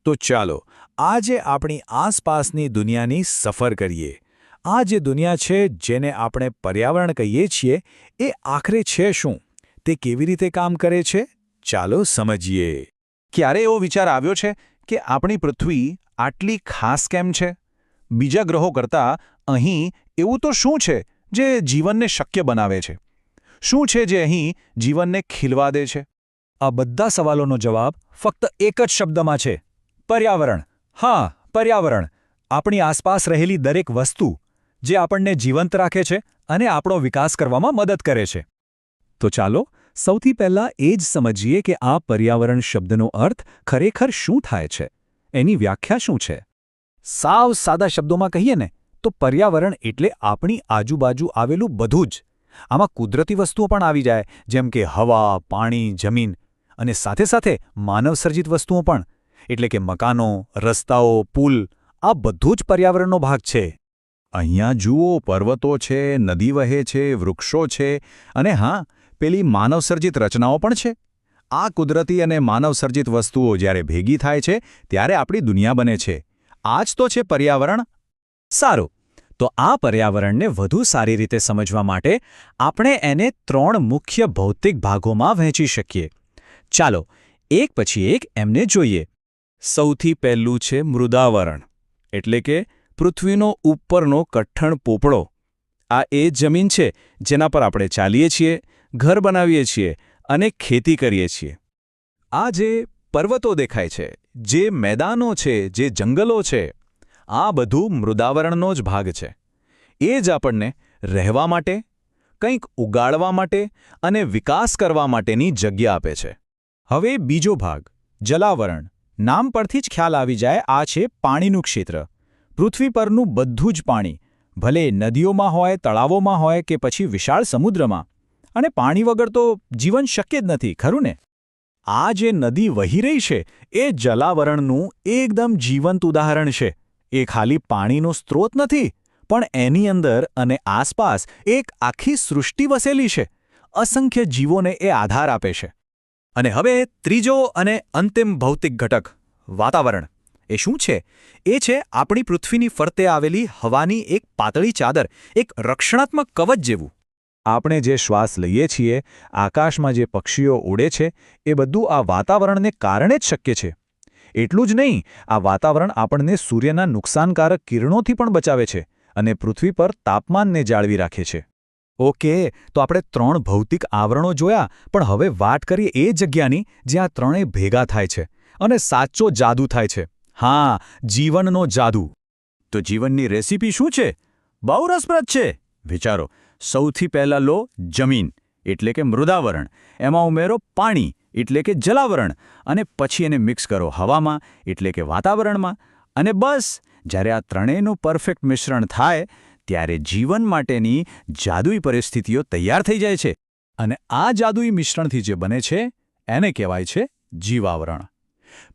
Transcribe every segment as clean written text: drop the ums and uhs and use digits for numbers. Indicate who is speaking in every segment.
Speaker 1: તો ચાલો આજે આપણી આસપાસની દુનિયાની સફર કરીએ। આ જે દુનિયા છે જેને આપણે પર્યાવરણ કહીએ છીએ એ આખરે છે શું? તે કેવી રીતે કામ કરે છે? ચાલો સમજીએ।
Speaker 2: ક્યારે એવો વિચાર આવ્યો છે કે આપણી પૃથ્વી આટલી ખાસ કેમ છે? બીજા ગ્રહો કરતાં અહીં એવું તો શું છે જે જીવનને શક્ય બનાવે છે? શું છે જે અહીં જીવનને ખીલવા દે છે?
Speaker 3: આ બધા સવાલોનો જવાબ ફક્ત એક જ શબ્દમાં છે: પર્યાવરણ। હા, પર્યાવરણ, આપણી આસપાસ રહેલી દરેક વસ્તુ જે આપણને જીવંત રાખે છે અને આપણો વિકાસ કરવામાં મદદ કરે છે। તો ચાલો સૌથી પહેલાં એ જ સમજીએ કે આ પર્યાવરણ શબ્દનો અર્થ ખરેખર શું થાય છે, એની વ્યાખ્યા શું છે। સાવ સાદા શબ્દોમાં કહીએ ને તો પર્યાવરણ એટલે આપણી આજુબાજુ આવેલું બધું જ। આમાં કુદરતી વસ્તુઓ પણ આવી જાય, જેમ કે હવા, પાણી, જમીન, અને સાથે સાથે માનવસર્જિત વસ્તુઓ પણ, એટલે કે મકાનો, રસ્તાઓ, પુલ, આ બધું જ પર્યાવરણનો ભાગ છે।
Speaker 2: અહીંયા જુઓ, પર્વતો છે, નદી વહે છે, વૃક્ષો છે, અને હા, પેલી માનવસર્જિત રચનાઓ પણ છે। આ કુદરતી અને માનવસર્જિત વસ્તુઓ જ્યારે ભેગી થાય છે ત્યારે આપણી દુનિયા બને છે। આ જ તો છે પર્યાવરણ।
Speaker 3: સારું, તો આ પર્યાવરણને વધુ સારી રીતે સમજવા માટે આપણે એને 3 મુખ્ય ભૌતિક ભાગોમાં વહેંચી શકીએ। ચાલો એક પછી એક એમને જોઈએ।
Speaker 2: સૌથી પહેલું છે મૃદાવરણ, એટલે કે પૃથ્વીનો ઉપરનો કઠણ પોપડો। આ એ જમીન છે જેના પર આપણે ચાલીએ છીએ, ઘર બનાવીએ છીએ અને ખેતી કરીએ છીએ। આ જે પર્વતો દેખાય છે, જે મેદાનો છે, જે જંગલો છે, આ બધું મૃદાવરણનો જ ભાગ છે। એ જ આપણને રહેવા માટે, કંઈક ઉગાડવા માટે અને વિકાસ કરવા માટેની જગ્યા આપે છે।
Speaker 3: હવે બીજો ભાગ, જલાવરણ। નામ પરથી જ ખ્યાલ આવી જાય, આ છે પાણીનું ક્ષેત્ર। પૃથ્વી પરનું બધું જ પાણી, ભલે નદીઓમાં હોય, તળાવોમાં હોય કે પછી વિશાળ સમુદ્રમાં, અને પાણી વગર તો જીવન શક્ય જ નથી, ખરું ને? આ જે નદી વહી રહી છે એ જલાવરણનું એકદમ જીવંત ઉદાહરણ છે। એ ખાલી પાણીનો સ્ત્રોત નથી, પણ એની અંદર અને આસપાસ એક આખી સૃષ્ટિ વસેલી છે। અસંખ્ય જીવોને એ આધાર આપે છે। અને હવે ત્રીજો અને અંતિમ ભૌતિક ઘટક, વાતાવરણ। એ શું છે? એ છે આપણી પૃથ્વીની ફરતે આવેલી હવાની એક પાતળી ચાદર, એક રક્ષણાત્મક કવચ જેવું।
Speaker 2: આપણે જે શ્વાસ લઈએ છીએ, આકાશમાં જે પક્ષીઓ ઉડે છે, એ બધું આ વાતાવરણને કારણે જ શક્ય છે। એટલું જ નહીં, આ વાતાવરણ આપણને સૂર્યના નુકસાનકારક કિરણોથી પણ બચાવે છે અને પૃથ્વી પર તાપમાનને જાળવી રાખે છે।
Speaker 3: ઓકે, તો આપણે 3 ભૌતિક આવરણો જોયા, પણ હવે વાત કરીએ એ જગ્યાની જ્યાં ત્રણેય ભેગા થાય છે અને સાચો જાદુ થાય છે। હા, જીવનનો જાદુ।
Speaker 2: તો જીવનની રેસીપી શું છે? બહુ રસપ્રદ છે। વિચારો, સૌથી પહેલાં લો જમીન, એટલે કે મૃદાવરણ, એમાં ઉમેરો પાણી, એટલે કે જલાવરણ, અને પછી એને મિક્સ કરો હવામાં, એટલે કે વાતાવરણમાં, અને બસ જ્યારે આ ત્રણેયનું પરફેક્ટ મિશ્રણ થાય ત્યારે જીવન માટેની જાદુઈ પરિસ્થિતિઓ તૈયાર થઈ જાય છે।
Speaker 3: અને આ જાદુઈ મિશ્રણથી જે બને છે એને કહેવાય છે જીવાવરણ।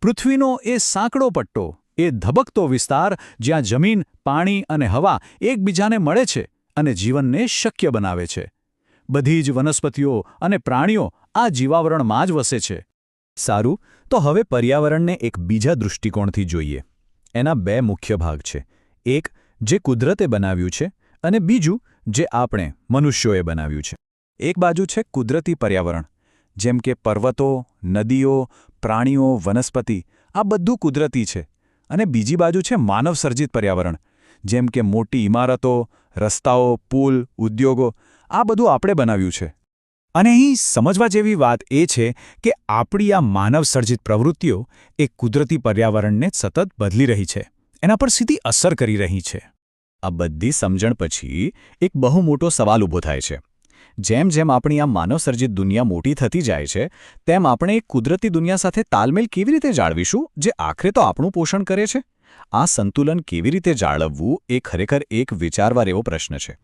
Speaker 3: પૃથ્વીનો એ સાંકડો પટ્ટો, એ ધબકતો વિસ્તાર જ્યાં જમીન, પાણી અને હવા એકબીજાને મળે છે અને જીવનને શક્ય બનાવે છે। બધી જ વનસ્પતિઓ અને પ્રાણીઓ આ જીવાવરણમાં જ વસે છે। સારું, તો હવે પર્યાવરણને એક બીજા દૃષ્ટિકોણથી જોઈએ। એના 2 મુખ્ય ભાગ છે, એક જે કુદરતે બનાવ્યું છે અને બીજું જે આપણે મનુષ્યોએ બનાવ્યું છે। એક બાજુ છે કુદરતી પર્યાવરણ, જેમ કે પર્વતો, નદીઓ, પ્રાણીઓ, વનસ્પતિ, આ બધું કુદરતી છે, અને બીજી બાજુ છે માનવસર્જિત પર્યાવરણ, જેમ કે મોટી ઇમારતો, રસ્તાઓ, પુલ, ઉદ્યોગો, આ બધું આપણે બનાવ્યું છે। અને અહીં સમજવા જેવી વાત એ છે કે આપણી આ માનવસર્જિત પ્રવૃત્તિઓ એ કુદરતી પર્યાવરણને સતત બદલી રહી છે, એના પર સીધી અસર કરી રહી છે। આ બધી સમજણ પછી એક બહુ મોટો સવાલ ઊભો થાય છે। જેમ જેમ આપણી આ માનવસર્જિત દુનિયા મોટી થતી જાય છે, તેમ આપણે એક કુદરતી દુનિયા સાથે તાલમેલ કેવી રીતે જાળવીશું, જે આખરે તો આપણું પોષણ કરે છે? આ સંતુલન કેવી રીતે જાળવવું એ ખરેખર એક વિચારવા જેવો પ્રશ્ન છે।